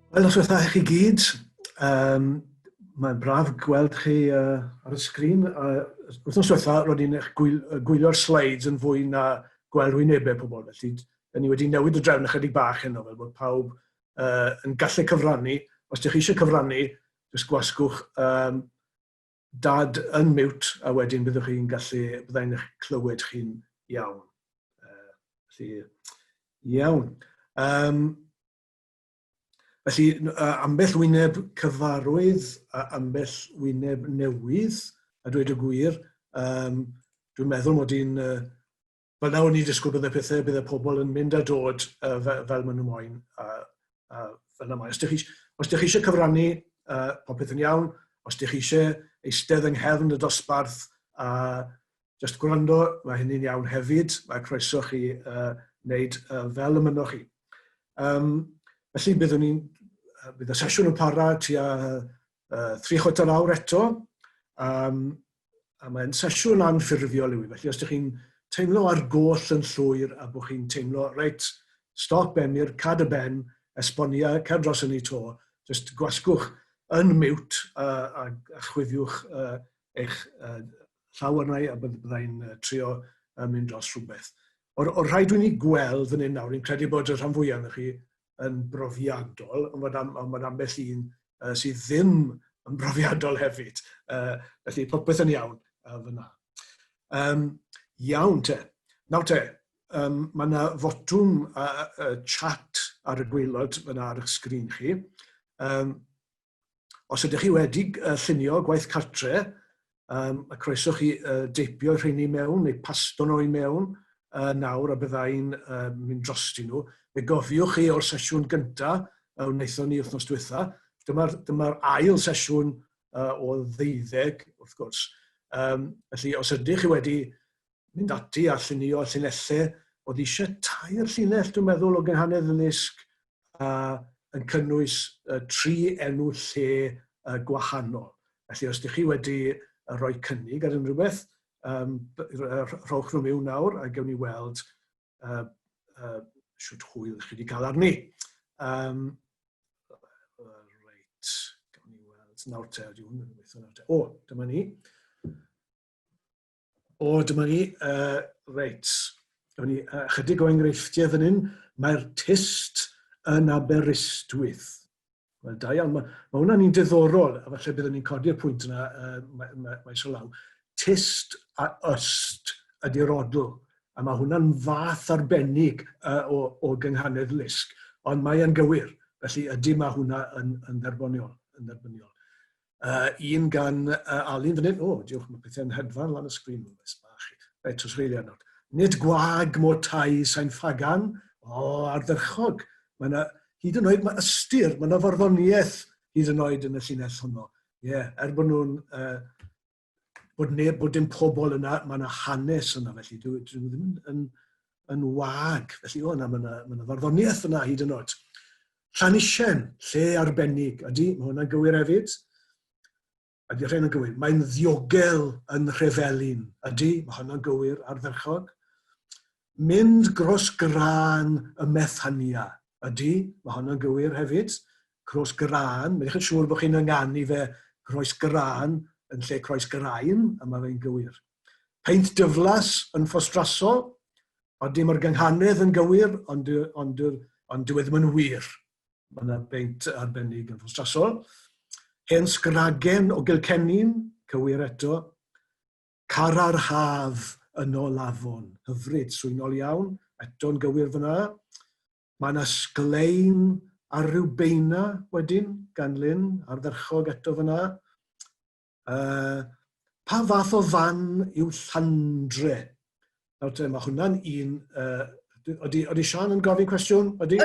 Wel, os wrtha chi gyd, mae'n braf gweld chi ar y sgrin. Wythnos diwetha, roedd ni'n gwylio'r slides yn fwy na gweld wynebau pobl. Felly, ni wedi newid y drefn ychydig bach heno, fel bod pawb yn gallu cyfrannu. Os ydych chi eisiau cyfrannu, jyst gwasgwch dad yn mute, a wedyn byddwch chi'n gallu, byddai'n eich clywed chi'n iawn. Felly, iawn. Felly, ambell wyneb cyfarwydd a ambell wyneb newydd, a dweud y gwir, dwi'n meddwl mod i'n, fel nawr ni disgwyl bydde pobl yn mynd a dod fel maen nhw moyn. Fel yma. Os ydych chi eisiau cyfrannu, popeth yn iawn. Os ydych chi eisiau eistedd yng nghefn y dosbarth a just gwrando, mae hynny'n iawn hefyd. Mae croeso chi wneud fel y mynwch chi. Felly bydd y sesiwn yn para tua 3/4 awr eto, a mae'n sesiwn anffurfiol yw. Felly os ydych chi'n teimlo ar goll yn llwyr a bod chi'n teimlo, reit, stop emyr, cad y ben, esbonia, cer dros yn ei to, just gwasgwch yn mute a chwyddiwch eich llaw arna i a byddai'n trio mynd dros rhywbeth. O'r rhai dwi'n ei gweld yn un nawr, ni'n credu bod y rhan fwyaf yn chi yn brofiadol, ond mae'n ambell un sydd ddim yn brofiadol hefyd. Felly, popeth yn iawn fyna. Iawn te. Nawr te, mae yna fotwm chat ar y gwaelod fyna ar eich sgrin chi. Os ydych chi wedi llunio gwaith cartre, a croeso chi deipio rheini mewn neu pasto nhw i mewn nawr a byddai'n mynd drosti nhw. Fe gofiwch chi o'r sesiwn gyntaf wnaethon ni wythnos diwetha. Dyma'r ail sesiwn o 12, wrth gwrs. Felly, os ydych chi wedi mynd ati a llunio llinellau, oedd eisiau 2 llinell, dwi'n meddwl, o Gynganeddu ddysg yn cynnwys 3 enw lle gwahanol. Felly, os ydych chi wedi rhoi cynnig ar unrhyw beth, rhowch nhw mewn nawr a gewn ni weld siwt hwyl chi wedi cael arni. Reit, gawn ni weld nawr te. O, dyma ni. Reit. Gawn ni chydig o enghreifftiau fan hyn. Mae'r tyst yn Aberystwyth. Wel, da iawn. Mae hwnna'n un diddorol, a falle byddwn ni'n codi'r pwynt yna, mae so law. Tyst a yst ydy'r odl. A mae hwnna'n fath arbennig o Gynganeddu ddysg, ond mae e'n gywir. Felly ydy mae hwnna yn dderbyniol. Un gan Alun fan hyn. O, diolch, mae pethau'n hedfan lan y sgrin. Reit, os reilio nawr. Nid gwag mo tai sa'n ffagan. O, ardderchog. Mae yna, hyd yn oed, mae ystyr, mae yna farddoniaeth hyd yn oed yn y llinell hwnnw. Ie, bod nhw'n bod dim pobl yna, mae yna hanes yna, felly dwi ddim yn wag. Felly mae yna farddoniaeth yna hyd yn oed. Llanischen, lle arbennig. Ydy, mae hwnna'n gywir hefyd. Ydy rhain yn gywir. Mae'n ddiogel yn Rhefelin. Ydy, mae hwnna'n gywir ardderchog. Mynd gros gran y Methania. Ydy, mae hwnna'n gywir hefyd. Gros gran, mae'n eich yn siŵr bod chi'n ynganu fe groes gran yn lle croes graen, a mae fe'n gywir. Peint dyflas yn ffostrasol, Ydy, mae'r Gynghanedd yn gywir, ond dyw e ddim yn wir. Mae yna beint arbennig yn ffostrasol. Hen sgragen o Gylcennin, cywir eto. Cara'r haf yn o lafon, hyfryd, swynol iawn, eto'n gywir fyna. Mae yna sglein a Rywbeina wedyn, gan Lyn, ardderchog eto fyna. Pa fath o fan yw Llandre? Nawr te, mae hwnna'n un... Oeddi Sian yn gofyn cwestiwn? Dwi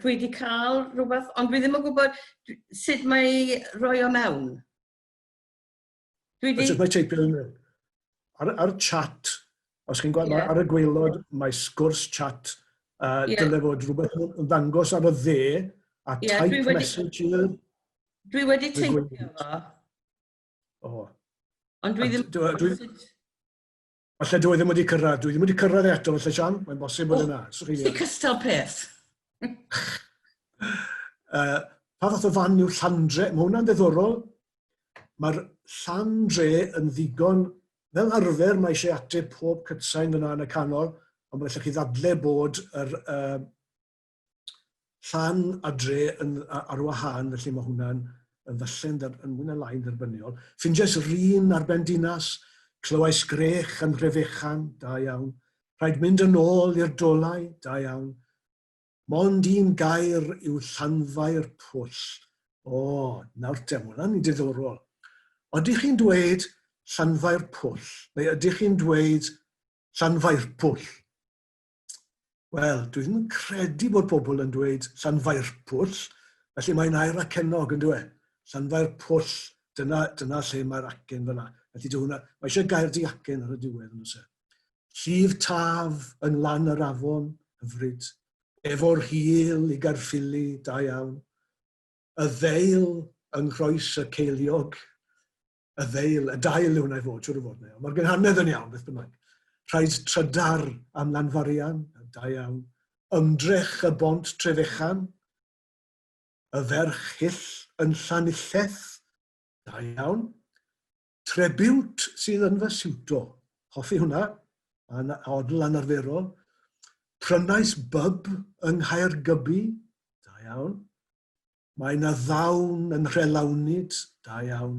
wedi cael rhywbeth, ond dwi ddim yn gwybod sut mae rhoi o mewn. Sut mae teipio yn mewn? Ar chat, os chi'n gweld, ar y gwaelod, mae sgwrs chat. Dyle fod rhywbeth yn ddangos ar y dde, a type message i'r... Dwi wedi teipio fo. Ond dwi ddim... Falle dwi ddim wedi cyrraedd. Dwi ddim wedi cyrraedd eto, falle Sian. Mae'n bosib bod yna. Sy'n cystal peth. Pa fath o fan yw'r llandre, mae hwnna'n ddiddorol. Mae'r llandre yn ddigon, fel arfer mae eisiau ateb pob cytsain fyna yn y canol, ond mae eisiau chi ddadle bod yr llan a dre ar wahân, felly mae hwnna'n falle'n yn mwy na lai'n dderbyniol. Ffindiais rhin ar ben dinas, clywais grech yn rhefechan, da iawn. Rhaid mynd yn ôl i'r dolau, da iawn. Mond un gair yw llanfau'r pwll. O, nawr te, hwnna'n diddorol. Ydych chi'n dweud llanfau'r pwll, neu ydych chi'n dweud llanfau'r pwll? Wel, dwi ddim yn credu bod pobl yn dweud llanfau'r pwll, felly mae'n air acenog yn dweud. Llanfau'r pwll, dyna lle mae'r acen fyna. Felly mae eisiau gair di acen ar y diwedd yn ysau. Llif taf yn lan yr afon, hyfryd. Efo'r hil i garffili, da iawn. Y ddeil yng nghoes y ceiliog. Y ddeil, y dail yw wna i fod, siwr o fod. Mae'r gynhanedd yn iawn, beth bynnag. Rhaid trydar am lanfarian, da iawn. Ymdrech y bont trefechan. Y ferch hyll yn llanilleth, da iawn. Trebiwt sydd yn fy siwto. Hoffi hwnna, odl anarferol. Prynais byb yng Nghaergybi, da iawn. Mae yna ddawn yn rhelawnid, da iawn.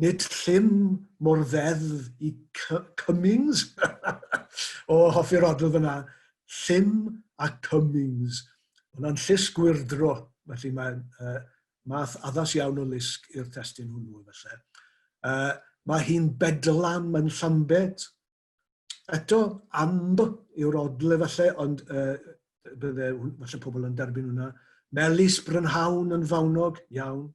Nid llym mor ddeddf i Cummings. O, hoffi'r odl fyna. Llym a Cummings. Hwna'n llys gwyrdro, felly mae'n math addas iawn o lusg i'r testyn hwnnw, felly. Mae hi'n bedlam yn Llambed. Eto, amb yw'r odl efallai, ond bydde falle pobl yn derbyn hwnna. Melis Brynhawn yn Fawnog, iawn.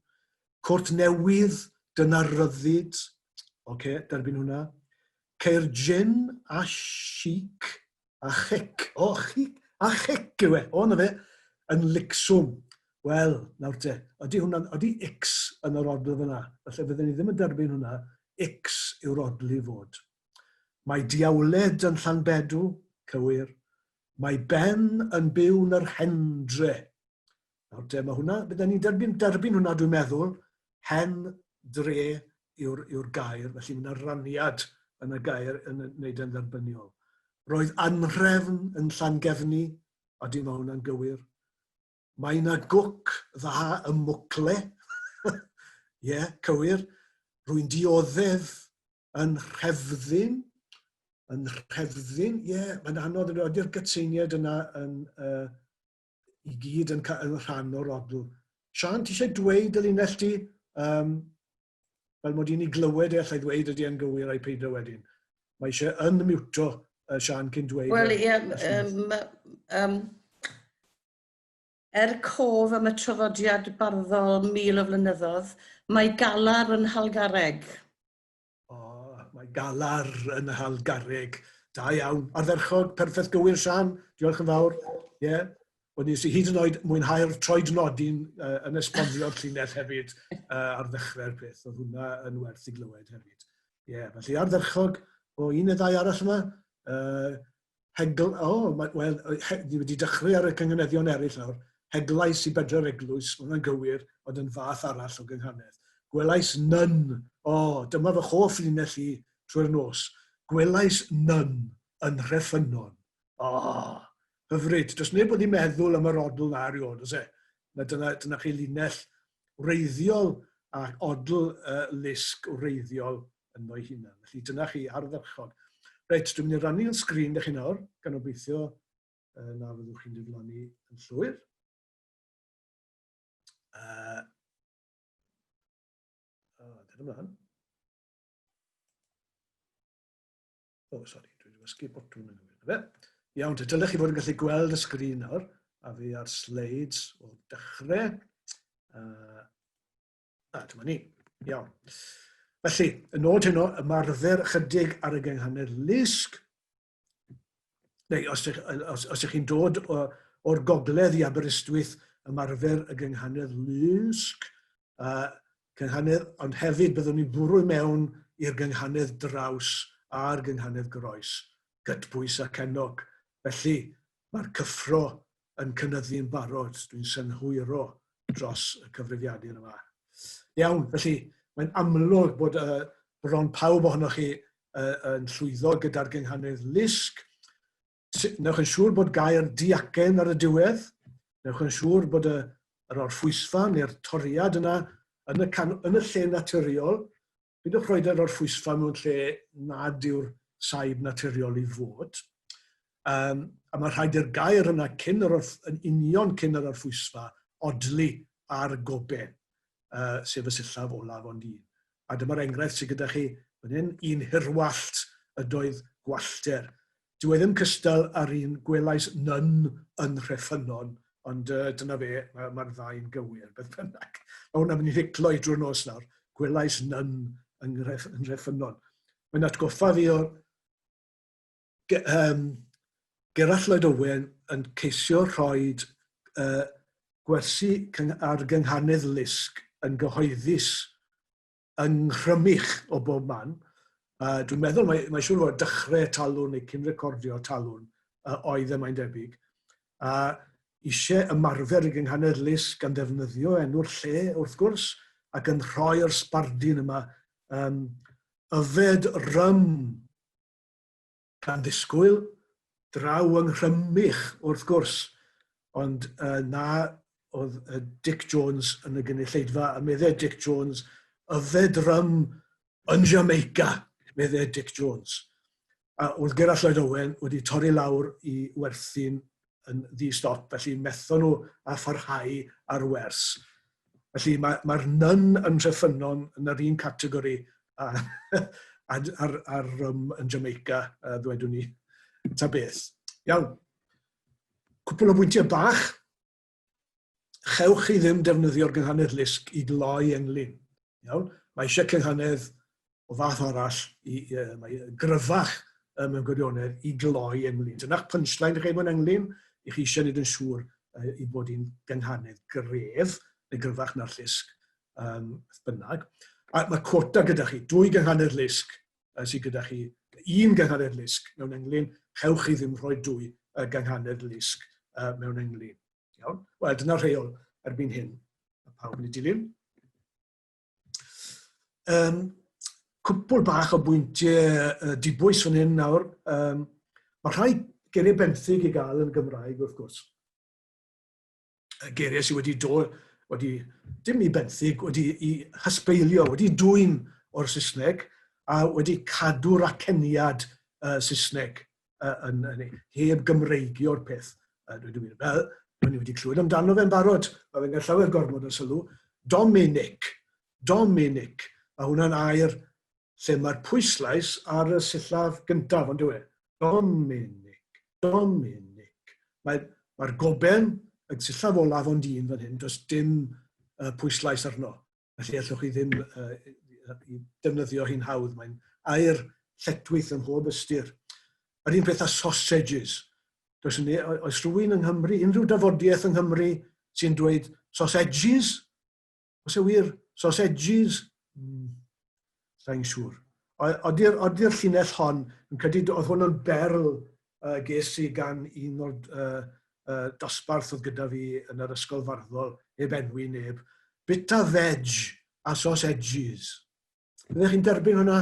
Cwrt Newydd, dyna ryddid, derbyn hwnna. Ceir gin a chic a chec, a chec yw e, na fe, yn licswm. Wel, nawr te, ydy X yn yr odl fyna? Felly fydden ni ddim yn derbyn hwnna, X yw'r odl i fod. Mae diawled yn Llanbedw, cywir. Mae Ben yn byw yn yr Hendre. Nawr te, mae hwnna, bydden ni derbyn hwnna dwi'n meddwl, hen dre yw'r gair, felly mae'n raniad yn y gair yn wneud yn dderbyniol. Roedd anhrefn yn Llangefni, a dim mae hwnna'n gywir. Mae yna gwc dda y mwcle, cywir. Rwy'n dioddef yn Rhefddyn, mae'n anodd yn oedi'r gytseiniad yna i gyd yn rhan o'r odl. Sian, ti eisiau dweud y linell ti, fel mod i'n ei glywed allai ddweud ydy yn gywir a'i peidio wedyn. Mae eisiau unmuto Sian cyn dweud. Wel, cof am y traddodiad barddol 1000 o flynyddoedd, mae galar yn Halgareg. Mae galar yn Halgareg. Da iawn. Ardderchog, perffaith gywir Sian. Diolch yn fawr. Ond nes i hyd yn oed mwynhau'r troed nodi'n yn esbonio'r llinell hefyd ar ddechrau'r peth. Oedd hwnna yn werth i glywed hefyd. Felly ardderchog o un neu ddau arall yma. Ni wedi dechrau ar y cynganeddion eraill nawr. Heglais i 4 eglwys, hwnna'n gywir, ond yn fath arall o gynghanedd. Gwelais nyn. Dyma fy hoff linell i trwy'r nos. Gwelais nyn yn Rheffynon. Hyfryd, does neb wedi meddwl am yr odl na erioed, oes e? Dyna chi linell wreiddiol a odl lusg wreiddiol yn o'i hunan. Felly dyna chi ardderchog. Reit, dwi'n mynd i rannu'n sgrin ddech chi nawr, gan obeithio na fyddwch chi'n diflannu yn llwyr. Dyna mlaen. Sori, dwi wedi wasgu botwm yn gywir. Iawn, dylech chi fod yn gallu gweld y sgrin nawr, a fi ar slides o dechrau. Dyma ni. Iawn. Felly, y nod heno, ymarfer chydig ar y gynghanedd lusg. Neu, os ych chi'n dod o'r gogledd i Aberystwyth, ymarfer y gynghanedd lusg. Gynghanedd, ond hefyd byddwn ni'n bwrw mewn i'r gynghanedd draws a'r gynghanedd groes. Gytbwys ac ennog. Felly, mae'r cyffro yn cynyddu'n barod. Dwi'n synhwyro dros y cyfrifiadur yma. Iawn, felly mae'n amlwg bod bron pawb ohonoch chi yn llwyddo gyda'r gynghanedd lusg. Newch yn siŵr bod gair diacen ar y diwedd. Newch yn siŵr bod yr orffwysfa neu'r toriad yna yn y lle naturiol. Bydwch roed yr orffwysfa mewn lle nad yw'r saib naturiol i fod. A mae rhaid i'r gair yna yn union cyn yr orffwysfa odli ar goben, sef y sillaf olaf ond un. A dyma'r enghraifft sydd gyda chi fan hyn, un hirwallt ydoedd gwallter. Dyw e ddim cystal ar un gwelais nyn yn Rheffynon, ond dyna fe, mae'r ddau'n gywir, beth bynnag. Mae hwnna'n mynd i ddiclo i drwy'r nos nawr, gwelais nyn yn Rheffynon. Mae'n atgoffa fi o Gerdd Lloyd Owen yn ceisio rhoi gwersi ar gynghanedd lusg yn gyhoeddus yng Nghrymych o bob man. Dwi'n meddwl mae siŵr fod dechrau talwn neu cyn recordio talwn oedd mae'n debyg. Eisiau ymarfer y gynghanedd lusg gan ddefnyddio enw'r lle wrth gwrs ac yn rhoi'r sbardun yma yfed rym gan ddisgwyl draw yng Nghrymych wrth gwrs, ond na oedd Dick Jones yn y gynulleidfa, a meddai Dick Jones, yfed rym yn Jamaica, meddai Dick Jones. A oedd Gerdd Lloyd Owen wedi torri lawr i werthu'n yn ddi-stop, felly methon nhw a pharhau ar wers. Felly mae'r nyn yn Rheffynon yn yr un categori a'r rym yn Jamaica, ddwedwn ni. Ta beth. Iawn. Cwpl o bwyntiau bach. Chewch chi ddim defnyddio'r gynghanedd lusg i gloi englyn. Iawn. Mae eisiau cynghanedd o fath arall, mae gryfach mewn gwirionedd i gloi englyn. Dyna'ch punchline chi mewn englyn, i chi eisiau wneud yn siŵr i bod hi'n gynghanedd gref, neu gryfach na'r lusg, bynnag. A mae cwota gyda chi, 2 gynghanedd lusg sydd gyda chi, 1 gynghanedd lusg mewn englyn, chewch chi ddim rhoi 2 gynghanedd lusg mewn englyn. Iawn? Wel, dyna'r rheol erbyn hyn. Mae pawb yn ei dilyn. Cwpl bach o bwyntiau dibwys fan hyn nawr. Mae rhai geiriau benthyg i gael yn Gymraeg, wrth gwrs. Geiriau sydd wedi dod, dim i benthyg, wedi i hysbeilio, wedi dwyn o'r Saesneg, a wedi cadw'r aceniad Saesneg heb Gymreigio'r peth. Fel, ni wedi clywed amdano fe'n barod, a fe'n gael llawer gormod o sylw. Dominic, a hwnna'n air lle mae'r pwyslais ar y sillaf gyntaf, ond yw e? Dominic. Mae'r goben, y sillaf olaf ond un fan hyn, does dim pwyslais arno. Felly allwch chi ddim i defnyddio hi'n hawdd. Mae'n air lletwyth yn mhob ystyr. Yr un peth â sausages. Oes rhywun yng Nghymru, unrhyw dafodiaeth yng Nghymru sy'n dweud sausages? Oes e wir? Sausages? Sa'n siŵr. Odi'r llinell hon, yn credu oedd hwn yn berl ges i gan un o'r dosbarth oedd gyda fi yn yr ysgol farddol, heb enwi neb. Bita veg a sausages. Byddech chi'n derbyn hwnna?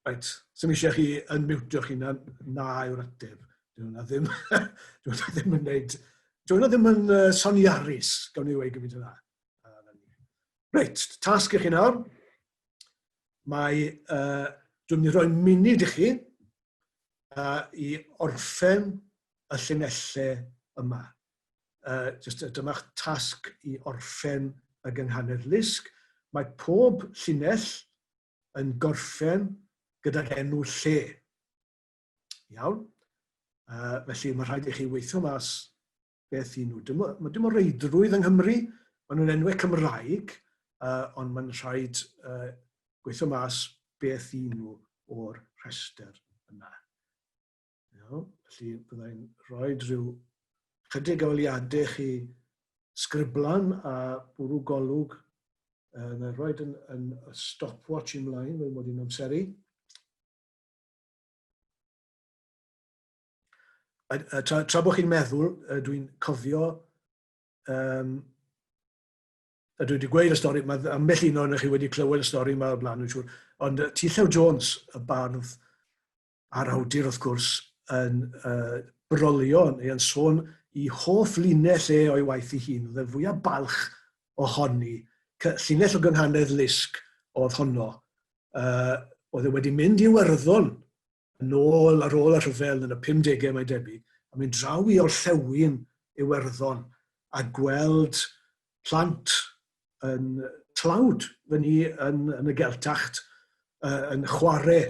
Right, sy'n eisiau chi unmutio chi na yw'r ateb. Dwi'n ddim yn soniarus, gawn ni wei gymaint yna. Reit, tasg i chi nawr. Dwi'n mynd i roi munud i chi i orffen y llinellau yma. Dyma'ch tasg i orffen y gynghanedd lusg. Mae pob llinell yn gorffen gyda'r enw lle. Iawn? Felly mae rhaid i chi weithio mas beth i nhw. Dim o reidrwydd yng Nghymru, maen nhw'n enwau Cymraeg, ond mae'n rhaid gweithio mas beth i nhw o'r rhestr yna. Iawn? Felly byddai'n rhoi rhyw chydig o eliadau chi sgriblan a bwrw golwg. Mae'n rhoi yn stopwatch ymlaen, fel mod i'n amseru. Tra bod chi'n meddwl, dwi'n cofio a dwi wedi gweud y stori, mae ambell un o'n chi wedi clywed y stori yma o'r blaen, yn siŵr. Ond T. Llew Jones, y bardd a'r awdur wrth gwrs, yn brolio neu yn sôn i hoff linell o'i waith ei hun. Oedd e fwyaf balch ohoni. Llinell o Gynghanedd Lisg oedd honno. Oedd e wedi mynd i Iwerddon yn ôl ar ôl y rhyfel yn y 50au mae debyg, a mynd draw i Orllewin Iwerddon a gweld plant yn tlawd fyny yn y Geltacht, yn chwarae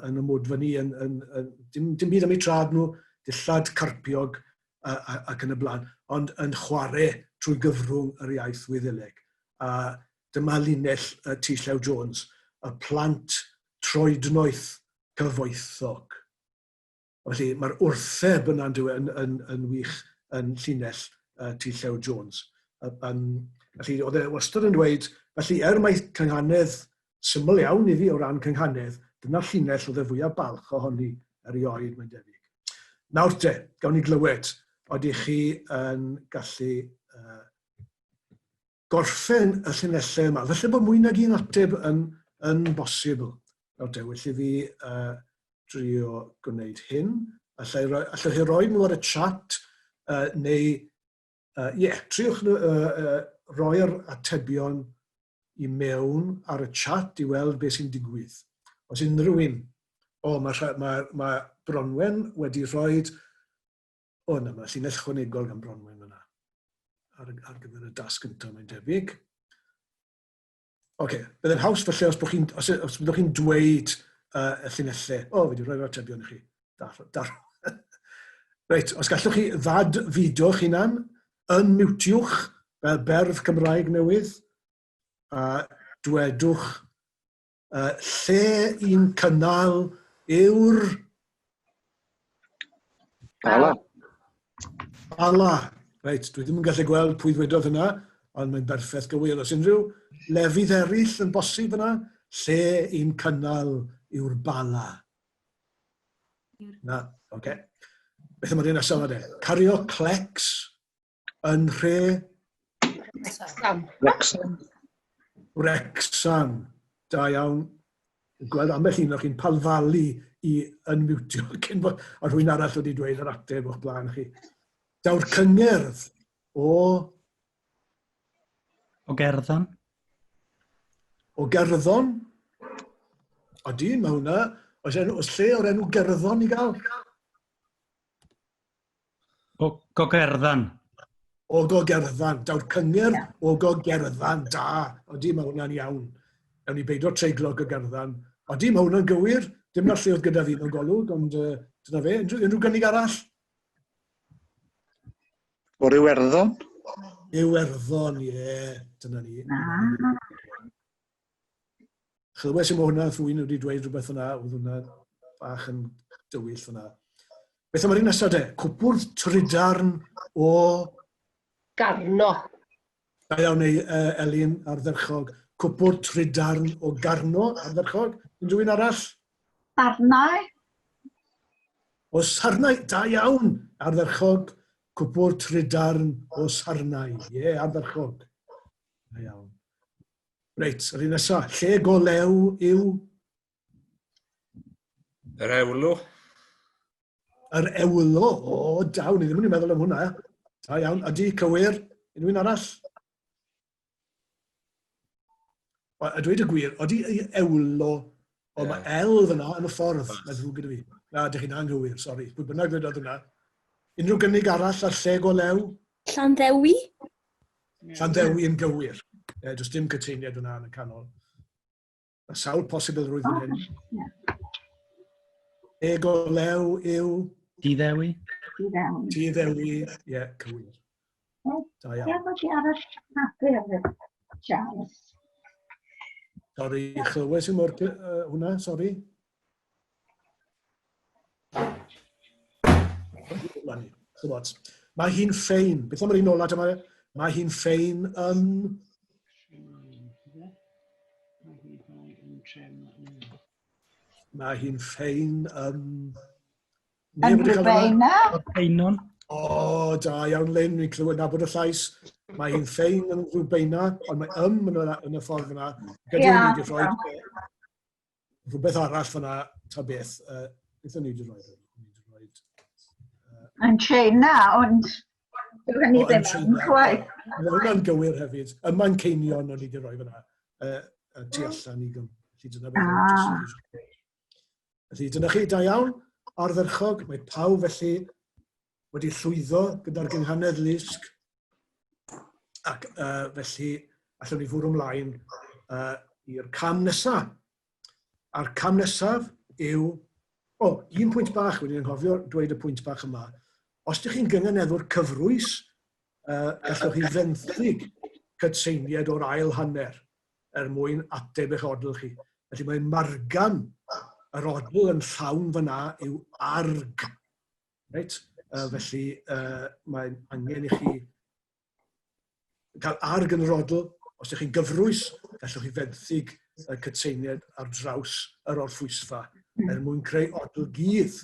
yn y mwd fyny, dim byd am eu trad nhw, dillad carpiog ac yn y blaen, ond yn chwarae trwy gyfrwng yr iaith Wyddeleg. A dyma linell T. Llew Jones, y plant troednoeth cyfoethog. Felly mae'r wrtheb yn wych yn llinell T. Llew Jones. Felly oedd e wastad yn dweud, felly mae Cynghanedd syml iawn iddi o ran Cynghanedd, dyna'r llinell oedd e fwyaf balch ohoni erioed mae'n debyg. Nawr te, gawn ni glywed, oeddech chi yn gallu gorffen y llinellau yma. Felly bod mwy nag un ateb yn bosibl. Nawr te, felly fi drio gwneud hyn. Allwch chi roi nhw ar y chat, neu triwch roi'r atebion i mewn ar y chat i weld beth sy'n digwydd. Os unrhyw un, mae Bronwen wedi rhoi, mae llinell ychwanegol gan Bronwen yna, ar gyfer y das gyntaf mae'n debyg. Byddai'n haws felly os byddwch chi'n dweud y llinellau. Fi wedi rhoi'r atebion i chi. Reit, os gallwch chi ddad fideo'ch hunan, unmutiwch fel berf Cymraeg newydd, a dwedwch lle un cynnal yw'r... Bala. Reit, dwi ddim yn gallu gweld pwy ddwedodd yna, ond mae'n berffaith gywir. Os unrhyw lefydd eraill yn bosib yna, lle un cynnal yw'r bala. Na, oce. Beth yma dyn nesaf yma de? Cario clecs yn rhe... Wrexham. Da iawn. Gweld ambell un o'ch chi'n palfalu i unmutio cyn bod rhywun arall wedi dweud yr ateb o'ch blaen chi. Daw'r cyngerdd o... O Gerddon. O Gerddon. Odi, mae hwnna. Oes lle o'r enw Gerddon i gael? O Gogerddan. O Gogerddan. Daw'r cyngerdd o Gogerddan. Da. Odi, mae hwnna'n iawn. Ewn ni beidio treiglo Gogerddan. Odi, mae hwnna'n gywir. Dim na lle oedd gyda fi mewn golwg, ond dyna fe. Unrhyw gynnig arall? O'r Iwerddon? Iwerddon, ie. Dyna ni. Chylwes i mae hwnna, rhywun wedi dweud rhywbeth yna, oedd hwnna bach yn dywyll yna. Beth yma'r un nesaf de? Cwpwrdd trydarn o... Garno. Da iawn neu Elin ardderchog. Cwpwrdd trydarn o Garno ardderchog. Unrhyw un arall? Sarnau. O Sarnau, da iawn. Ardderchog. Cwpwrdd trydarn o Sarnau. Ie, ardderchog. Da iawn. Reit, yr un nesaf. Lle go lew yw... Yr ewlw. Yr ewlo. O, dawn, ni ddim yn meddwl am hwnna. Da iawn. Ydy, cywir. Unrhyw un arall? A dweud y gwir, oeddi ewlo, o mae elf yna yn y ffordd, meddwl gyda fi. Na, dych chi'n anghywir, sori. Pwy bynnag dweud hwnna. Unrhyw gynnig arall ar lle go lew? Llanddewi. Llanddewi yn gywir. Does dim cyteiniad hwnna yn y canol. Mae sawl posibl rwydd yn hyn. E go lew yw... Diddewi. Diddewi, ie, cywir. Da iawn. Ie, bod i ar y papur, Charles. Sori, chlywes i mor hwnna, sori. Mae hi'n ffein. Beth am yr un ola dyma? Mae hi'n ffein yn... Mae hi'n ffein yn... Yn Rhybeina. Peinon. O, da iawn Lyn, ni'n clywed nabod y llais. Mae hi'n ffein yn rhyw beina, ond mae yn y ffordd yna. Gyda ni wedi rhoi rhywbeth arall fyna, ta beth. Beth o'n ni wedi rhoi? Yn China, ond dwi'n ni ddim yn chwaith. Mae hwnna'n gywir hefyd. Y Manceinion o'n i wedi rhoi fyna. Tu allan i gym. Felly dyna chi, da iawn. Ardderchog, mae pawb felly wedi llwyddo gyda'r gynghanedd lusg. Ac felly, allwn ni fwrw ymlaen i'r cam nesaf. A'r cam nesaf yw... un pwynt bach, wedi'n anghofio dweud y pwynt bach yma. Os ydych chi'n gynganeddwr cyfrwys, gallwch chi fenthyg cytseiniad o'r ail hanner mwyn ateb eich odl chi. Felly mae margan yr odl yn llawn fyna yw arg. Right? Felly mae'n angen i chi cael arg yn yr odl. Os ydych chi'n gyfrwys, gallwch chi fenthyg y cytseiniad ar draws yr orffwysfa mwyn creu odl gydd.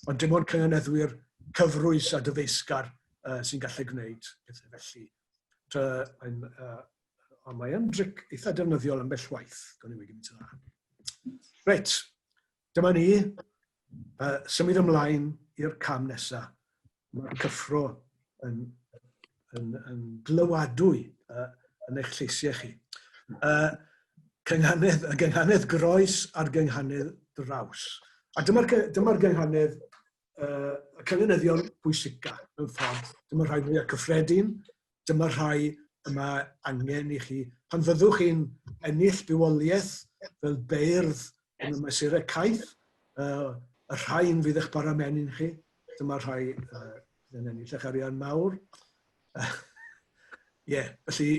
Ond dim ond cynganeddwyr cyfrwys a dyfeisgar sy'n gallu gwneud pethau felly. Ond mae yn dric eitha defnyddiol ambell waith. Reit, dyma ni. Symud ymlaen i'r cam nesaf. Mae'r cyffro yn glywadwy yn eich lleisiau chi. Y gynghanedd groes a'r gynghanedd draws. A dyma'r gynghanedd, y cynganeddion pwysica, mewn ffordd. Dyma'r rhai mwyaf cyffredin, dyma'r rhai yma angen i chi. Pan fyddwch chi'n ennill bywoliaeth fel beirdd yn y mesurau caeth, y rhain fydd eich baramenin chi. Dyma'r rhai yn ennill eich arian mawr. Felly,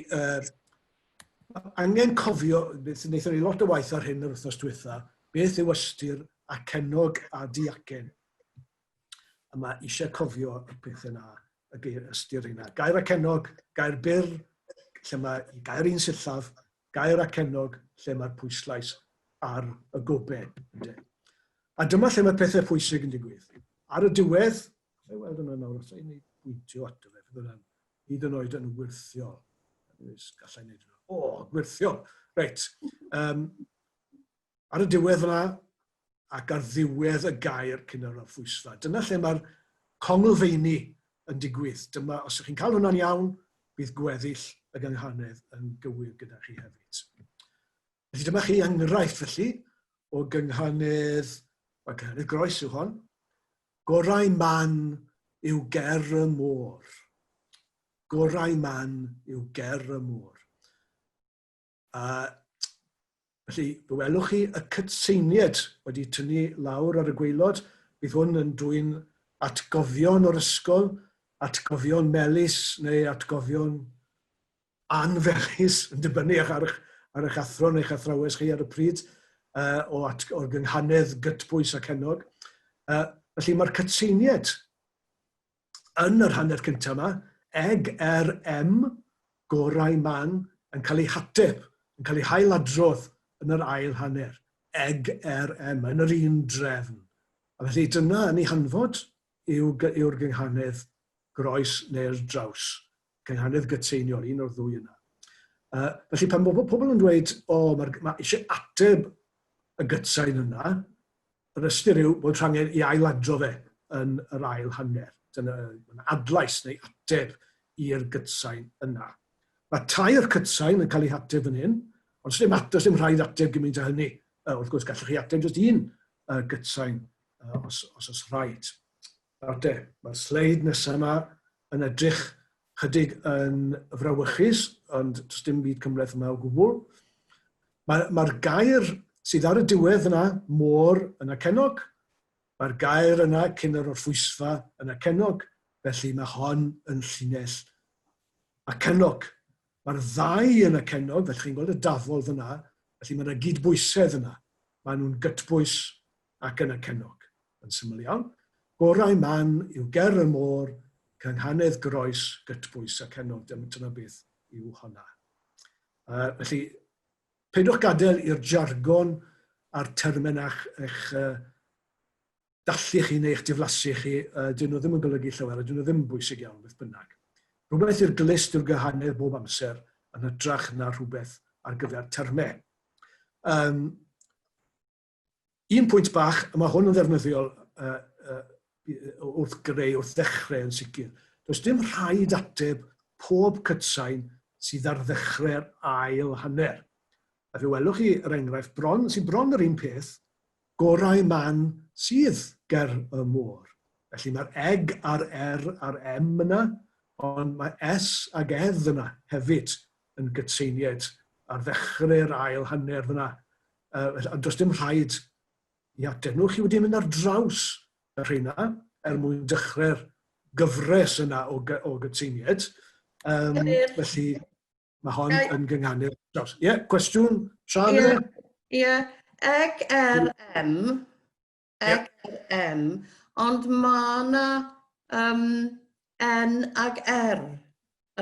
angen cofio, wnaethon ni lot o waith ar hyn yr wythnos diwetha, beth yw ystyr acenog a diacen. A mae eisiau cofio y peth yna, y ystyr yna. Gair acenog, gair byr, lle mae gair un sillaf, gair acenog, lle mae'r pwyslais ar y gobau. A dyma lle mae pethau pwysig yn digwydd. Ar y diwedd, weld yna nawr, os i'n bwyntio ato fe, fydd yna'n hyd yn oed yn wirthiol. Gallai wneud yna. Wirthiol. Reit. Ar y diwedd yna, ac ar ddiwedd y gair cyn yr orffwysfa. Dyna lle mae'r conglfeini yn digwydd. Dyma, os ydych chi'n cael hwnna'n iawn, bydd gweddill y gynghanedd yn gywir gyda chi hefyd. Felly dyma chi enghraifft felly o gynghanedd groes yw hon. Gorau man yw ger y môr. Gorau man yw ger y môr. Felly, fe welwch chi y cytseiniad wedi tynnu lawr ar y gwaelod. Bydd hwn yn dwy'n atgofion o'r ysgol, atgofion melys neu atgofion anfelys, yn dibynnu ar eich athro neu'ch athrawes chi ar y pryd, o'r gynghanedd gytbwys ac enog. Felly mae'r cytseiniad yn yr hanner cyntaf yma, gorau man, yn cael ei hateb, yn cael ei hailadrodd yn yr ail hanner. yn yr un drefn. A felly dyna yn ei hanfod yw'r gynghanedd groes neu'r draws. Gynghanedd gytseiniol, un o'r ddwy yna. Felly pan mae pobl yn dweud, mae eisiau ateb y gytsain yna, yr ystyr yw bod rhangen i ailadro fe yn yr ail hanner. Dyna adlais neu ateb i'r gytsain yna. Mae tair cytsain yn cael ei ateb yn hyn, ond os dim rhaid ateb gymaint â hynny. Wrth gwrs, gallwch chi ateb jyst un gytsain os oes rhaid. Mae'r sleid nesaf yma yn edrych chydig yn frawychus, ond does dim byd cymhleth yma o gwbl. Mae'r gair sydd ar y diwedd yna, môr yn acenog. Mae'r gair yna cyn yr orffwysfa yn acenog, felly mae hon yn llinell acenog. Mae'r ddau yn acenog, felly chi'n gweld y dafod yna, felly mae yna gydbwysedd yna. Mae nhw'n gytbwys ac yn acenog. Yn syml iawn. Gorau man yw ger y môr, cynghanedd groes, gytbwys ac enog. Dyna beth yw honna. Felly, peidwch gadael i'r jargon a'r termenach eich dallu chi neu eich diflasu chi, dyn nhw ddim yn golygu llawer, dyn nhw ddim yn bwysig iawn beth bynnag. Rhywbeth i'r glist yw'r gyhanedd bob amser yn hytrach na rhywbeth ar gyfer termau. Un pwynt bach, a mae hwn yn ddefnyddiol wrth greu, wrth ddechrau yn sicr. Does dim rhaid ateb pob cytsain sydd ar ddechrau'r ail hanner. A fe welwch chi yr enghraifft sy'n bron yr un peth, gorau man sydd ger y môr. Felly mae'r eg a'r a'r M yna, ond mae S ag edd yna hefyd yn gytseiniad ar ddechrau'r ail hanner yna. Does dim rhaid i ateb nhw. Chi wedi mynd ar draws y rheina mwyn dechrau'r gyfres yna o gytseiniad. Felly mae hon yn gynghanedd draws. Ie, cwestiwn? Sian? Ie, eg M, ond mae yna N ag R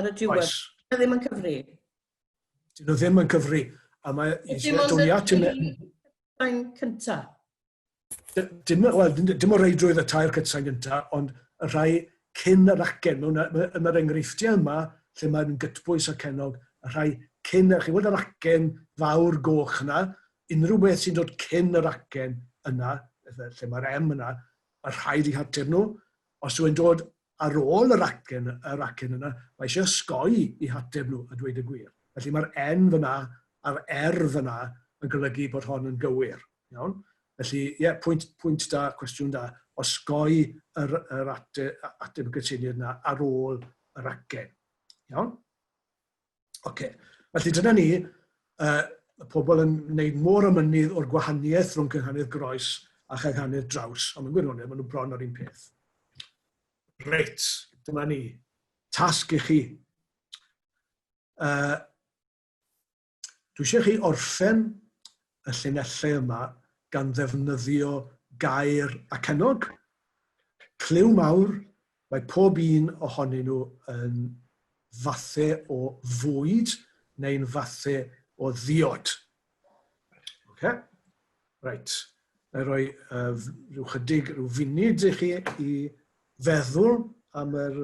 ar y diwedd. Dyn nhw ddim yn cyfri. Dyn nhw ddim yn cyfri. A mae dim ond cynta. Dim o reidrwydd y tair cytsain gynta, ond y rhai cyn yr acen. Yn yr enghreifftiau yma, lle mae'n gytbwys a cennog, y rhai cyn, chi weld yr acen fawr goch yna, unrhyw beth sy'n dod cyn yr acen yna, lle mae'r M yna, mae rhaid i hateb nhw. Os yw'n dod ar ôl yr acen yna, mae eisiau sgoi i hateb nhw, a dweud y gwir. Felly mae'r N fyna a'r R fyna yn golygu bod hon yn gywir. Iawn? Felly, ie, pwynt da, cwestiwn da, osgoi yr ateb y gytuniad yna ar ôl yr acen. Iawn? Oce. Felly dyna ni, y pobl yn gwneud môr ymynydd o'r gwahaniaeth rhwng cynghanedd groes a chynghanedd draws. Ond yn gwirionedd, maen nhw bron ar un peth. Reit, dyma ni. Tasg i chi. Dwi eisiau chi orffen y llinellau yma gan ddefnyddio gair ac ennog. Cliw mawr, mae pob un ohonyn nhw yn fathau o fwyd neu'n fathau o ddiod. Okay? Reit. Na roi rhyw funud i chi i feddwl am yr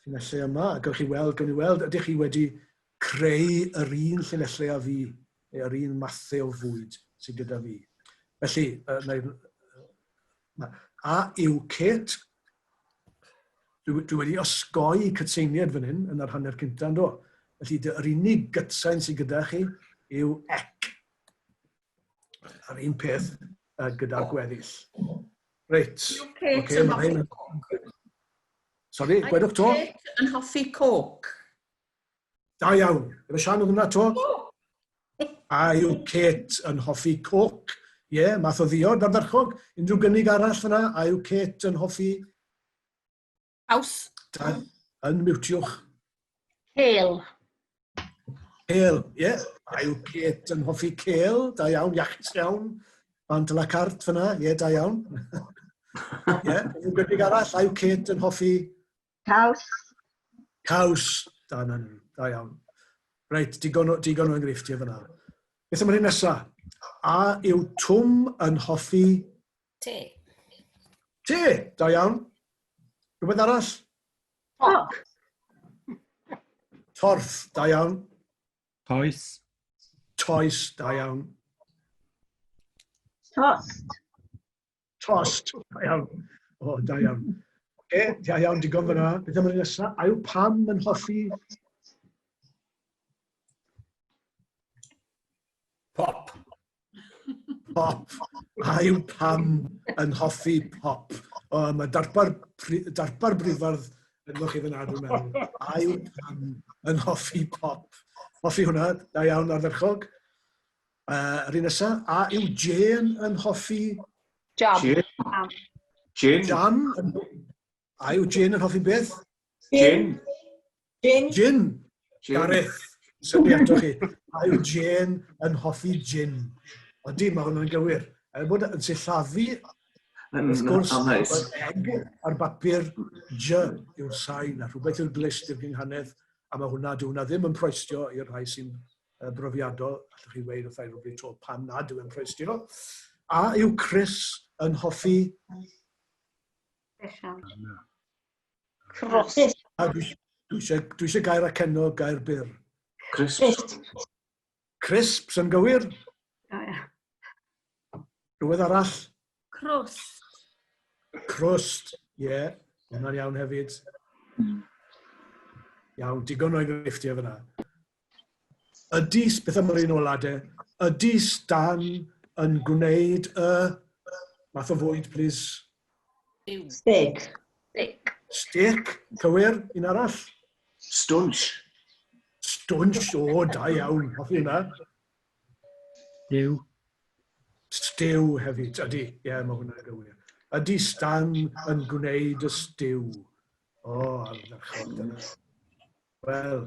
llinellau yma. A gawn ni weld, ydych chi wedi creu yr un llinellau a fi, neu yr un mathau o fwyd sydd gyda fi. Felly, a yw Kate. Dwi wedi osgoi cytseiniad fan hyn yn yr hanner cyntaf, do. Felly, yr unig gytsain sydd gyda chi yw ec. Yr un peth gyda'r gweddill. Reit. Sorry, gwedwch to? Kate yn hoffi coc. Da iawn. Efo Sian o hwnna to? A yw Kate yn hoffi coc? Ie, math o ddiod ardderchog. Unrhyw gynnig arall fyna? A yw Kate yn hoffi? Haws. Yn miwtiwch. Cêl. Cêl, ie. A yw Kate yn hoffi cêl? Da iawn, iachus iawn. Bant y la cart fyna, ie, da iawn. Ie, unrhyw gynnig arall? A yw Kate yn hoffi? Caws. Caws, da iawn. Reit, digon o enghreifftiau fyna. Beth am yr un nesaf? A yw Twm yn hoffi? Te. Te, da iawn. Rhywbeth arall? Toc. Torth, da iawn. Toes. Toes, da iawn. Tost. Tost, da iawn. O, da iawn. Da iawn, digon fyna. Beth am yr un nesaf? A yw Pam yn hoffi? Pop. Pop. A yw Pam yn hoffi pop? O, mae darpar briffardd yn ddech chi fyna, dwi'n meddwl. A yw Pam yn hoffi pop? Hoffi hwnna, da iawn ardderchog. Yr un nesaf, a yw Jane yn hoffi? Jam. Gin. Jam? A yw Jane yn hoffi beth? Gin. Gin. Gareth. Syniadwch chi. A yw Jane yn hoffi gin. Odi, mae hwnna'n gywir. Bod yn sillafu, wrth gwrs, bod eg ar bapur J yw'r sain, a rhywbeth yw'r glist i'r gynghanedd, a mae hwnna ddim yn proestio i'r rhai sy'n brofiadol. Allwch chi weid wrthai rhywbeth to pam nad yw'n proestio. A yw Chris yn hoffi... Cross. Dwi eisiau gair acennol, gair byr. Crisp. Crisps yn gywir. Rhywbeth arall. Crwst. Crust, ie. Hwna'n iawn hefyd. Iawn, digon o'i grifftio fyna. Ydy, beth am yr un ola de, ydy Stan yn gwneud y... Math o fwyd, please. Steak. Steak, cywir, un arall. Stwnch. Stwnch, o, da iawn, hoffi hwnna. Dyw. Stew hefyd, ydy, ie, mae hwnna'n gywir. Ydy Stan yn gwneud y stew? O, ardderchog, dyna. Wel,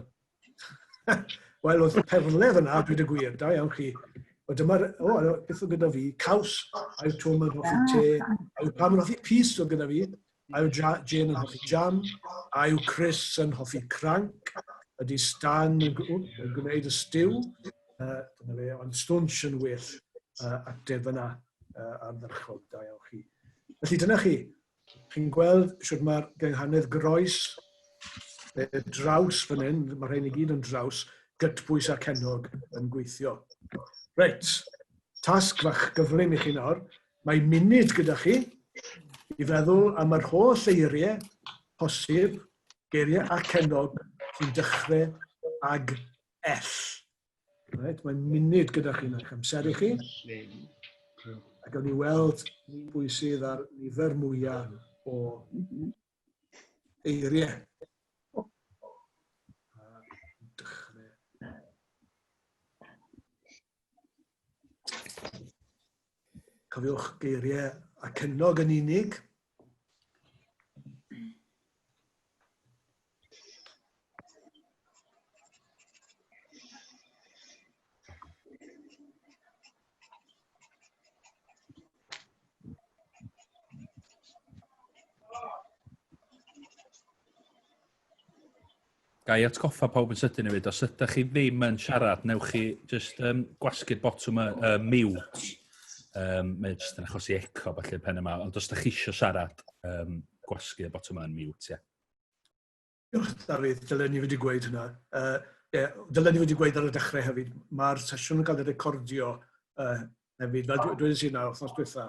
wel, oedd perledd yna, dweud y gwir, da iawn chi. O, dyma'r, beth o gyda fi, caws, a yw Tom yn hoffi te, a yw Pam yn hoffi pys o gyda fi, a yw Jane yn hoffi jam, a yw Chris yn hoffi cranc, ydy Stan yn gwneud y stew, dyna fe, ond stwnch yn well ateb yna ardderchog, da iawn chi. Felly dyna chi, chi'n gweld siwr mae'r gynghanedd groes, draws fan hyn, mae'r rhain i gyd yn draws, gytbwys a cennog yn gweithio. Reit, tasg fach gyflym i chi nawr. Mae munud gyda chi i feddwl am yr holl eiriau posib, geiriau a cennog sy'n dechrau ag F. Right, mae munud gyda chi na'ch amser i chi. A gawn ni weld pwy sydd ar nifer mwyaf o eiriau. Cofiwch geiriau a cennog yn unig. Gai atgoffa pawb yn sydyn hefyd, os ydych chi ddim yn siarad, newch chi just gwasgu'r botwm mute. Mae jyst yn achosi eco falle'r pen yma, ond os ydych chi eisiau siarad, gwasgu'r botwm yn mute, ie. Diolch, Dafydd, dylen ni wedi gweud hynna. Dylen ni wedi gweud ar y dechrau hefyd, mae'r sesiwn yn cael ei recordio hefyd, fel dweud sy'n nawr, wythnos diwetha.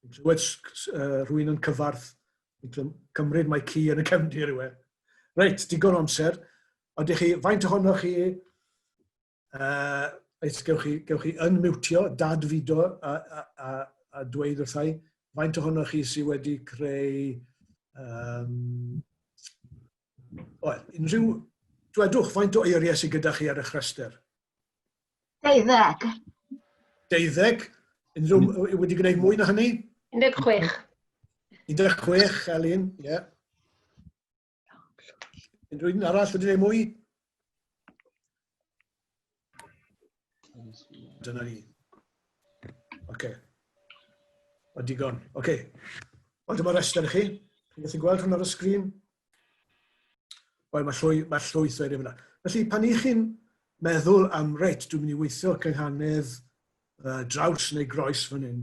Clywed rhywun yn cyfarth, cymryd mae ci yn y cefndir yw e. Reit, digon o amser. Oedych chi, faint ohonoch chi, gewch chi unmutio, dadfudo a dweud wrthai, faint ohonoch chi sydd wedi creu... unrhyw, dwedwch, faint o eiriau sydd gyda chi ar y chryster? 12. 12? Unrhyw wedi gwneud mwy na hynny? 16. 16, Elin, ie. Unrhyw un arall wedi gwneud mwy? Dyna ni. Oce. O digon. Oce. O dyma rester i chi. Chi'n gallu gweld hwn ar y sgrin? Wel, mae llwyth wedi fyna. Felly, pan i chi'n meddwl am, reit, dwi'n mynd i weithio cynghanedd draws neu groes fan hyn,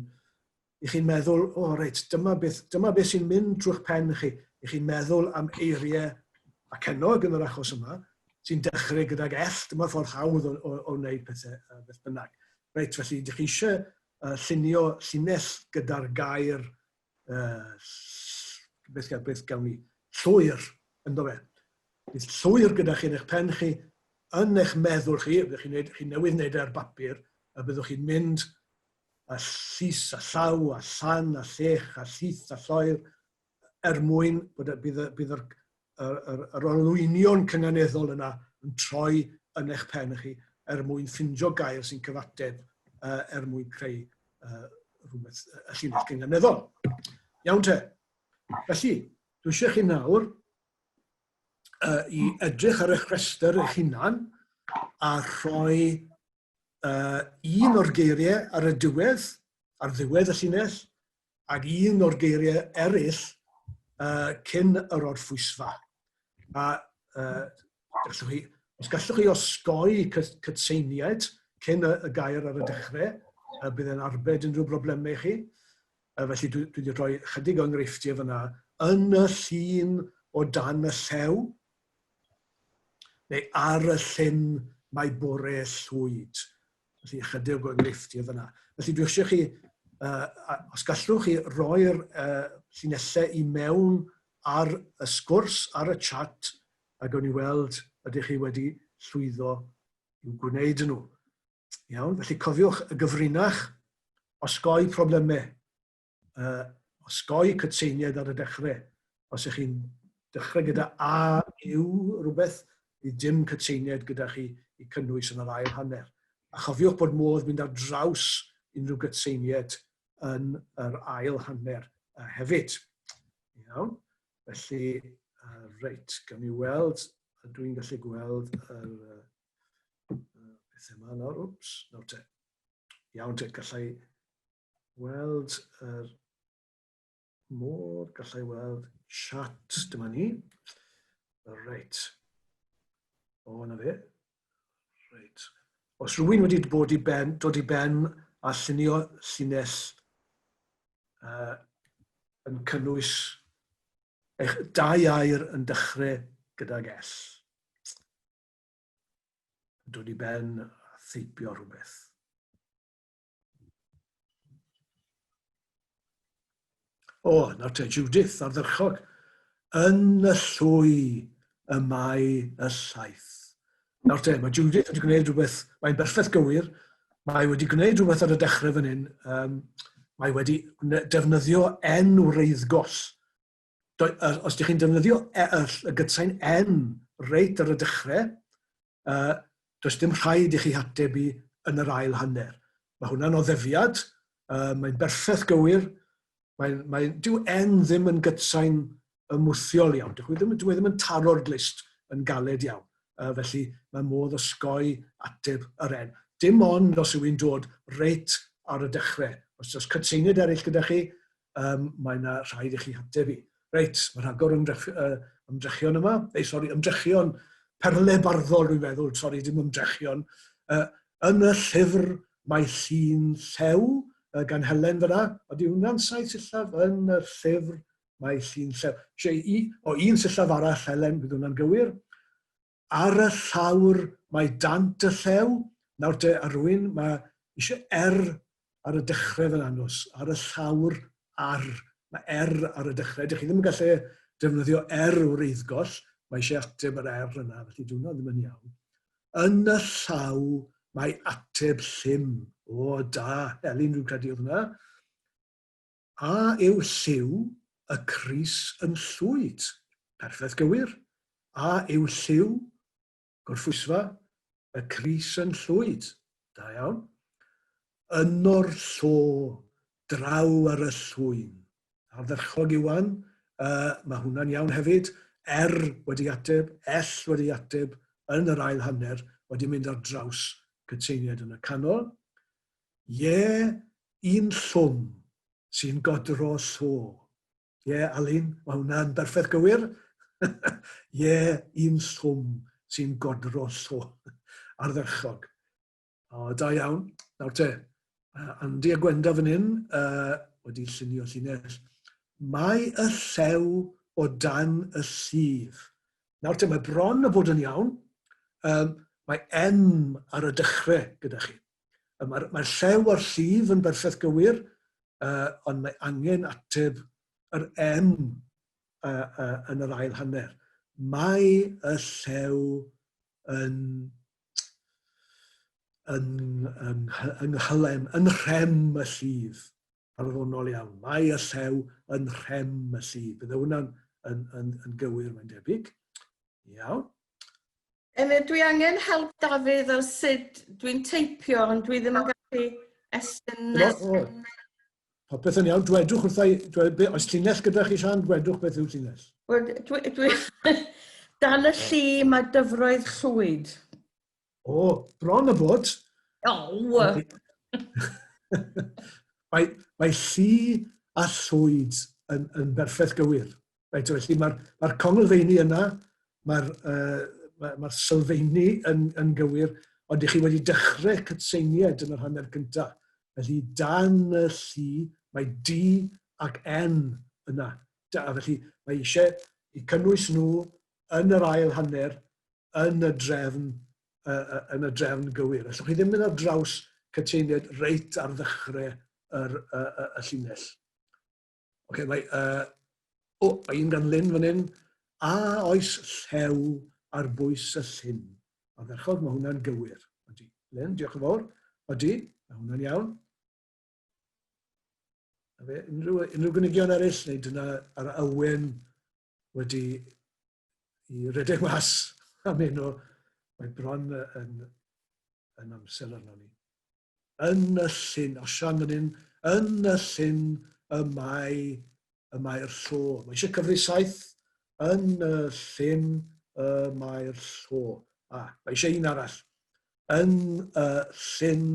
i chi'n meddwl, reit, dyma beth sy'n mynd drwy'ch pen chi. I chi'n meddwl am eiriau a cennog yn yr achos yma, sy'n dechrau gydag F, dyma ffordd hawdd o wneud pethau beth bynnag. Reit, felly, ydych chi eisiau llunio llinell gyda'r gair, beth gawn ni, llwyr, ynddo fe. Bydd llwyr gyda chi yn eich pen chi, yn eich meddwl chi, byddwch chi newydd wneud ar bapur, a byddwch chi'n mynd a llys, a llaw, a llan, a llech, a llith, a lloer, mwyn bydd yr olwynion cynganeddol yna yn troi yn eich pen chi, mwyn ffindio gair sy'n cyfateb, mwyn creu rhywbeth y llinell cynganeddol. Iawn te. Felly, dwi eisiau chi nawr i edrych ar eich rhestr eich hunan a rhoi un o'r geiriau ar y diwedd, ar ddiwedd y llinell, ac un o'r geiriau eraill cyn yr orffwysfa. A os gallwch chi osgoi cytseiniaid cyn y gair ar y dechrau, bydd e'n arbed unrhyw broblemau chi. Felly dwi wedi rhoi chydig o enghreifftiau fyna. Yn y llun o dan y llew, neu ar y llyn mae bore llwyd. Felly chydig o enghreifftiau fyna. Felly dwi eisiau chi, os gallwch chi roi'r llinellau i mewn ar y sgwrs, ar y chat, a gawn ni weld ydych chi wedi llwyddo i'w gwneud nhw. Iawn, felly cofiwch y gyfrinach, osgoi problemau, osgoi cytseiniad ar y dechrau. Os ych chi'n dechrau gyda a yw rhywbeth, bydd dim cytseiniad gyda chi i cynnwys yn yr ail hanner. A chofiwch bod modd mynd ar draws unrhyw gytseiniad yn yr ail hanner hefyd. Iawn, felly, reit, gawn ni weld, dwi'n gallu gweld beth yma nawr, nawr te. Iawn te, gallai weld yr môr, gallai weld chat, dyma ni. Reit. O, yna fe. Reit. Os rhywun wedi dod i ben a llunio llinell yn cynnwys eich dau air yn dechrau gydag S. Dod i ben a theipio rhywbeth. O, nawr te, Judith ar ddyrchog. Yn y llwy y mae y saith. Nawr te, mae Judith wedi gwneud rhywbeth, mae'n berffaith gywir, mae wedi gwneud rhywbeth ar y dechrau fan hyn, mae wedi defnyddio enw reiddgos. Os ydych chi'n defnyddio y gytsain N reit ar y dechrau, does dim rhaid i chi hateb i yn yr ail hanner. Mae hwnna'n oddefiad, mae'n berffaith gywir, dyw N ddim yn gytsain ymwthiol iawn. Dwi ddim yn taro'r glist yn galed iawn. Felly mae modd osgoi ateb yr N. Dim ond os yw i'n dod reit ar y dechrau. Os oes cytseiniad eraill gyda chi, mae yna rhaid i chi hateb i. Reit, mae'n rhagor ymdrechion yma. Ymdrechion perlebarddol, dwi'n meddwl. Dim ymdrechion. Yn y llyfr mae llun llew gan Helen fyna. Ydy hwnna'n saith sillaf? Yn y llyfr mae llun llew. O, un sillaf arall, Helen, bydd hwnna'n gywir. Ar y llawr mae dant y llew. Nawr te, ar rywun, mae eisiau ar y dechrau fan anos. Ar y llawr ar. Mae ar y dechrau. Dych chi ddim yn gallu defnyddio o'r eiddgos. Mae eisiau ateb yr yna, felly dwi'n ddim yn iawn. Yn y llaw mae ateb llym. O, da. Elin, dwi'n credu oedd hwnna. A yw lliw y crys yn llwyd. Perffaith gywir. A yw lliw, gorffwysfa, y crys yn llwyd. Da iawn. Yno'r llo, draw ar y llwyn. Ar ddyrchog Iwan, mae hwnna'n iawn hefyd. Wedi ateb, S wedi ateb, yn yr ail hanner, wedi mynd ar draws cytseiniad yn y canol. Un llwm sy'n godro llo. Alun, mae hwnna'n berffaith gywir. Un llwm sy'n godro llo ar ddyrchog. O, da iawn. Nawr te, Andy a Gwenda fan hyn wedi llunio llinell. Mae y llew o dan y llif. Nawr te, mae bron y bod yn iawn. Mae M ar y dechrau gyda chi. Mae'r llew o'r llif yn berffaith gywir, ond mae angen ateb yr M yn yr ail hanner. Mae y llew yn rhem y llif. Arddonol iawn. Mae y llew yn rhem y llif. Bydde hwnna'n yn gywir, mae'n debyg. Iawn. Dwi angen help Dafydd ar sut dwi'n teipio, ond dwi ddim yn gallu SMS. Popeth yn iawn. Dwedwch wrthai, oes llinell gyda chi, Sian? Dwedwch beth yw llinell. Dan y llu mae dyfroedd llwyd. O, bron y bod. Mae llu a llwyd yn berffaith gywir. Felly mae'r conglfeini yna, mae'r sylfeini yn gywir, ond ych chi wedi dechrau cytseiniad yn yr hanner cyntaf. Felly, dan y llu, mae D ac N yna. Felly, mae eisiau i cynnwys nhw yn yr ail hanner, yn y drefn gywir. Allwch chi ddim mynd ar draws cytseiniad reit ar ddechrau y llinell. Okay, mae un gan Lyn fan hyn. A oes llew ar bwys y llyn. A dderchog, mae hwnna'n gywir. Odi. Lyn, diolch yn fawr. Odi, mae hwnna'n iawn. Unrhyw gynigion eraill, neu dyna ar Owen wedi i redeg mas am un o, mae bron yn amser arno ni. Yn y llyn, osian fan hyn, yn y llyn y mae'r llo. Mae eisiau cyfri saith, yn y llyn y mae'r llo. Mae eisiau un arall. Yn y llyn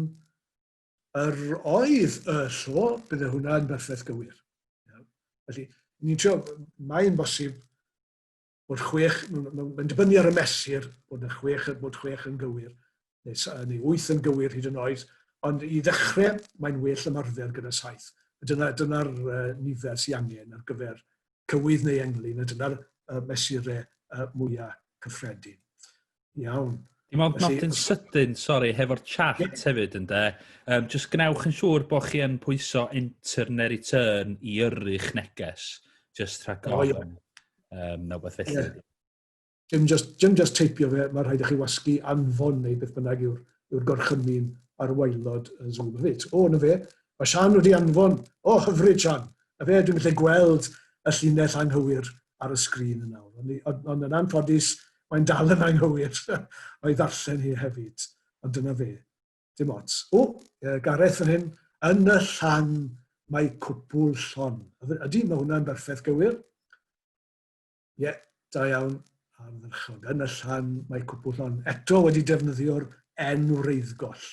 yr oedd y llo, bydde hwnna'n berffaith gywir. Felly, ni'n trio, mae'n bosib bod chwech, mae'n dibynnu ar y mesur bod chwech yn gywir, neu 8 yn gywir hyd yn oed, ond i ddechrau mae'n well ymarfer gyda saith. Dyna'r nifer sy'n angen ar gyfer cywydd neu englyn, a dyna'r mesurau mwyaf cyffredin. Iawn. Dim ond nodyn sydyn, sori, hefo'r chat hefyd ynde. Just gnewch yn siŵr bod chi yn pwyso enter neu return i yrru'ch neges. Just rhag ofn. Na beth felly. Dim just teipio fe, mae rhaid i chi wasgu anfon neu beth bynnag yw'r gorchymyn ar waelod y Zoom hefyd. Na fe, mae Sian wedi anfon. Hyfryd Sian. A fe, dwi'n gallu gweld y llinell anghywir ar y sgrin yna. Ond yn anffodus, mae'n dal yn anghywir o'i ddarllen hi hefyd. Ond dyna fe. Dim ots. Gareth yn hyn. Yn y llan mae cwpl llon. Ydy, mae hwnna'n berffaith gywir. Da iawn. Yn y llan mae cwpl llon. Eto wedi defnyddio'r enw wreiddgoll.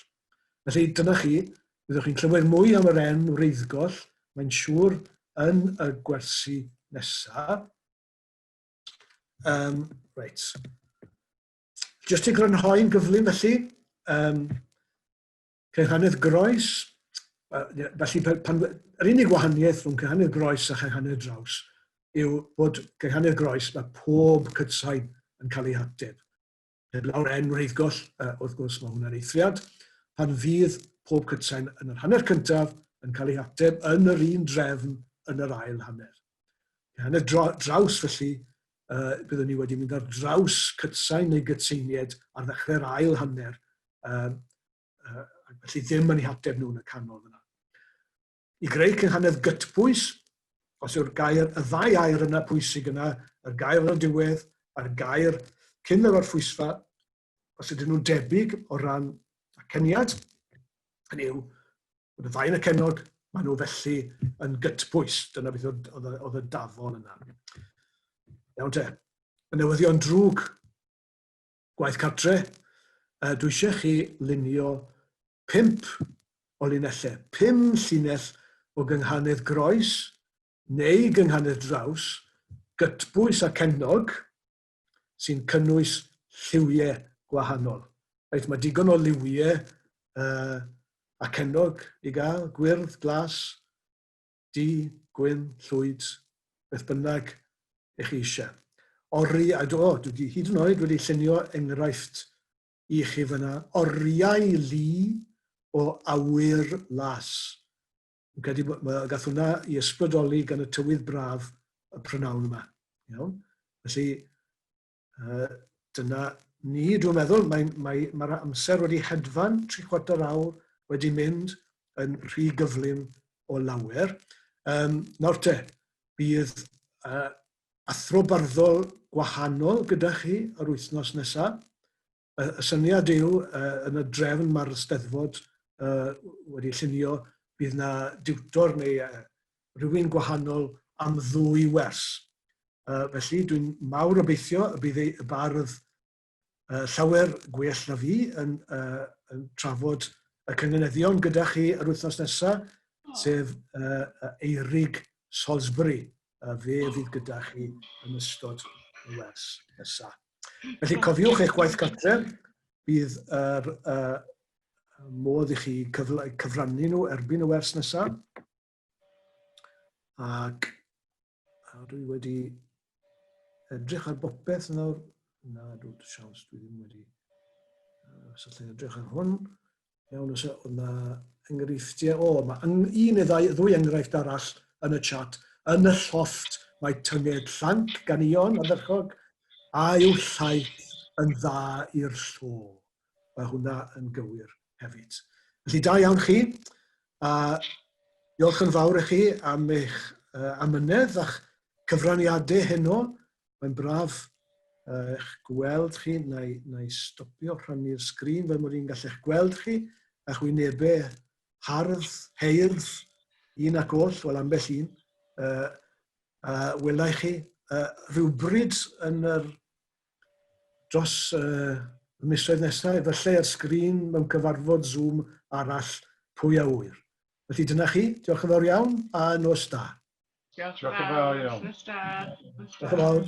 Felly, dyna chi. Byddwch chi'n clywed mwy am yr enw wreiddgoll. Mae'n siŵr yn y gwersi nesaf. Reit. Jyst i grynhoi'n gyflym felly, cynghanydd groes, felly yr unig gwahaniaeth rhwng cynghanydd groes a cynghanydd draws yw bod cynghanydd groes mae pob cytsain yn cael ei hateb. Lawr enw wreiddgoll, wrth gwrs mae hwnna'n eithriad, pan fydd pob cytsain yn yr hanner cyntaf yn cael ei hateb yn yr un drefn yn yr ail hanner. Cynghanydd draws felly, byddwn ni wedi mynd ar draws cytsain neu gytseiniad ar ddechrau'r ail hanner, felly ddim yn ei hateb nhw'n y canol yna. I greu cynghanydd gytbwys, os yw'r gair, y ddau air yna pwysig yna, yr gair yn y diwedd, a'r gair cyn yr orffwysfa, os ydyn nhw'n debyg o ran aceniad, hynny yw, bod y ddau yn y cennog, maen nhw felly yn gytbwys. Dyna beth oedd y dafon yna. Iawn te, y newyddion drwg gwaith cartre, dwi eisiau chi lunio 5 o linellau. 5 llinell o gynghanedd groes neu gynghanedd draws, gytbwys a cennog, sy'n cynnwys lliwiau gwahanol. Reit, mae digon o liwiau a cennog i gael, gwyrdd, glas, du, gwyn, llwyd, beth bynnag eich chi eisiau. Ori, dwi hyd yn oed wedi llunio enghraifft i chi fyna, oriau lu o awyr las. Gath hwnna i ysbrydoli gan y tywydd braf y prynawn yma. Felly, dyna ni, dwi'n meddwl, mae'r amser wedi hedfan, 3/4 awr wedi mynd yn rhy gyflym o lawer. Nawr te, bydd athro barddol gwahanol gyda chi yr wythnos nesaf. Y syniad yw, yn y drefn mae'r Steddfod wedi llunio, bydd na diwtor neu rhywun gwahanol am 2 wers. Felly, dwi'n mawr obeithio y bydd y bardd llawer gwell na fi yn trafod y cynganeddion gyda chi yr wythnos nesaf, sef Eirig Salisbury. Fe fydd gyda chi yn ystod y wers nesaf. Felly cofiwch eich gwaith cartre, bydd yr modd i chi cyfrannu nhw erbyn y wers nesaf. Ac dwi wedi edrych ar bopeth nawr. Na, dwi'n siawns, dwi ddim wedi syllu edrych ar hwn. Iawn, os yna enghreifftiau. Mae un neu ddwy enghraifft arall yn y chat. Yn y llofft mae tynged llanc gan Ion Ardderchog a yw llaeth yn dda i'r llo. Mae hwnna yn gywir hefyd. Felly da iawn chi. Diolch yn fawr i chi am eich amynedd a'ch cyfraniadau heno. Mae'n braf eich gweld chi. Na i stopio rhannu'r sgrin fel mod i'n gallu'ch gweld chi. A'ch wynebau hardd, heirdd, un ac oll, wel ambell un. Welai chi rhywbryd yn dros y misoedd nesaf, efallai ar sgrin mewn cyfarfod Zoom arall pwy a wyr. Felly dyna chi, diolch yn fawr iawn a nos da. Diolch yn fawr iawn. Diolch yn fawr.